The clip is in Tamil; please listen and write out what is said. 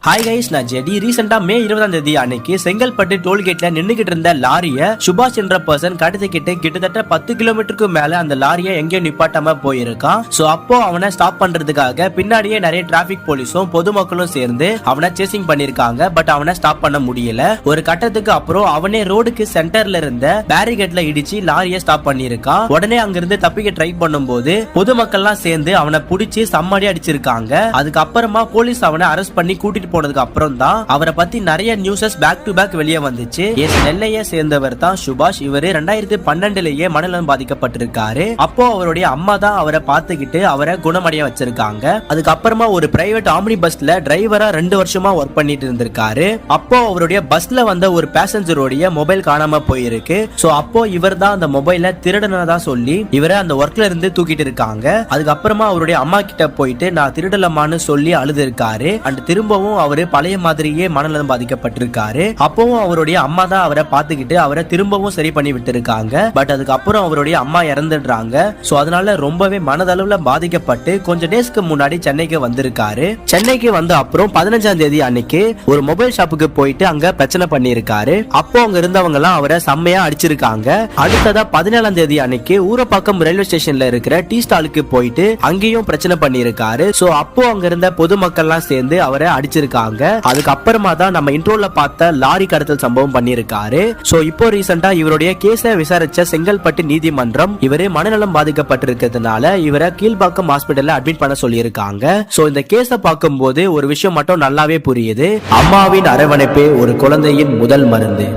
ஹாய் கைஸ், நான் ஜெடி. ரீசெண்டா மே 20ஆம் தேதி அன்னைக்கு செங்கல்பட்டு டோல்கேட்ல நின்னுகிட்டு இருந்த லாரிய சுபாஷ் என்ற பர்சன் கடத்திக்கிட்டு கிட்டத்தட்ட 10 கிலோமீட்டருக்கு மேல அந்த லாரியை எங்கேயோ நிப்பாட்டாம போயிருக்கான். சோ அப்போ அவனை ஸ்டாப் பண்றதுக்காக பின்னாடியே நிறைய டிராபிக் போலீஸும் பொதுமக்களும் சேர்ந்து அவனை சேசிங் பண்ணிருக்காங்க. பட் அவனை ஸ்டாப் பண்ண முடியல. ஒரு கட்டத்துக்கு அப்புறம் அவனே ரோடுக்கு சென்டர்ல இருந்த பேரிகேட்ல இடிச்சு லாரியை ஸ்டாப் பண்ணிருக்கான். உடனே அங்கிருந்து தப்பிக்க ட்ரை பண்ணும்போது பொதுமக்கள்லாம் சேர்ந்து அவனை புடிச்சு சம்மடி அடிச்சிருக்காங்க. அதுக்கப்புறமா போலீஸ் அவனை அரெஸ்ட் பண்ணி கூட்டிட்டு போனதுக்கு அப்புறம் தான் அவரை பத்தி நிறைய நியூஸஸ் பேக் டு பேக் வெளியே வந்துச்சு. நெல்லையை சேர்ந்தவர் தான் சுபாஷ். இவரு 2012லயே மனநலம் பாதிக்கப்பட்டிருக்காரு. அப்போ அவருடைய அம்மா தான் அவரை பார்த்துக்கிட்டு அவரை குணமடைய வச்சிருக்காங்க. அதுக்கப்புறமா ஒரு பிரைவேட் ஆம்னி பஸ்ல டிரைவரா 2 வருஷமா ஒர்க் பண்ணிட்டு இருந்திருக்காரு. அப்போ அவருடைய பஸ்ல வந்த ஒரு பேசஞ்சரோடைய மொபைல் காணாம போயிருக்கு. சோ அப்போ இவர் தான் அந்த மொபைலை திருடனதா சொல்லி இவரை அந்த ஒர்க்ல இருந்து தூக்கிட்டு இருக்காங்க. அதுக்கப்புறமா அவருடைய அம்மா கிட்ட போயிட்டு நான் திருடலமான்னு சொல்லி அழுது இருக்காரு. அண்ட் திரும்பவும் அவரு பழைய மாதிரியே மனநலம் பாதிக்கப்பட்டிருக்காரு. அப்பவும் அவருடைய அம்மா தான் அவரை பார்த்துக்கிட்டு அவரை திரும்பவும் சரி பண்ணி விட்டு இருக்காங்க. பட் அதுக்கப்புறம் அவருடைய அம்மா இறந்துடுறாங்க. சோ அதனால ரொம்பவே மனதளவுல பாதிக்கப்பட்டு கொஞ்சம் டேஸ்க்கு முன்னாடி சென்னைக்கு வந்திருக்காரு. சென்னைக்கு வந்த அப்புறம் 15ஆம் தேதி அன்னைக்கு ஒரு மொபைல் ஷாப்புக்கு போயிட்டு அங்க பிரச்சனை பண்ணிருக்காரு. அப்போ அங்க இருந்தவங்க எல்லாம் அவரை செம்மையா அடிச்சிருக்காங்க. அடுத்ததா 17ஆம் தேதி அன்னைக்கு ஊரப்பாக்கம் ரயில்வே ஸ்டேஷன்ல இருக்கிற டீ ஸ்டாலுக்கு போயிட்டு அங்கேயும் பிரச்சனை பண்ணிருக்காரு. சோ அப்போ அங்க இருந்த பொதுமக்கள் எல்லாம் சேர்ந்து அவரை அடிச்சிருக்காங்க. அதுக்கப்புறமா தான் நம்ம இன்ட்ரோல பார்த்த லாரி கடத்தல் சம்பவம் பண்ணிருக்காரு. சோ இப்போ ரீசெண்டா இவருடைய கேஸை விசாரிச்ச செங்கல்பட்டு நீதிமன்றம் இவரு மனநலம் பாதிக்கப்பட்டிருக்கிறதுனால இவரை கீழ்பாக்கம் ஹாஸ்பிட்டல்ல அட்மிட் பண்ண சொல்லியிருக்காங்க. சோ இந்த கேஸை பார்க்கும்போது ஒரு விஷயம் மட்டும் நல்லாவே புரியுது. அம்மாவின் அரவணைப்பே ஒரு குழந்தையின் முதல் மருந்து.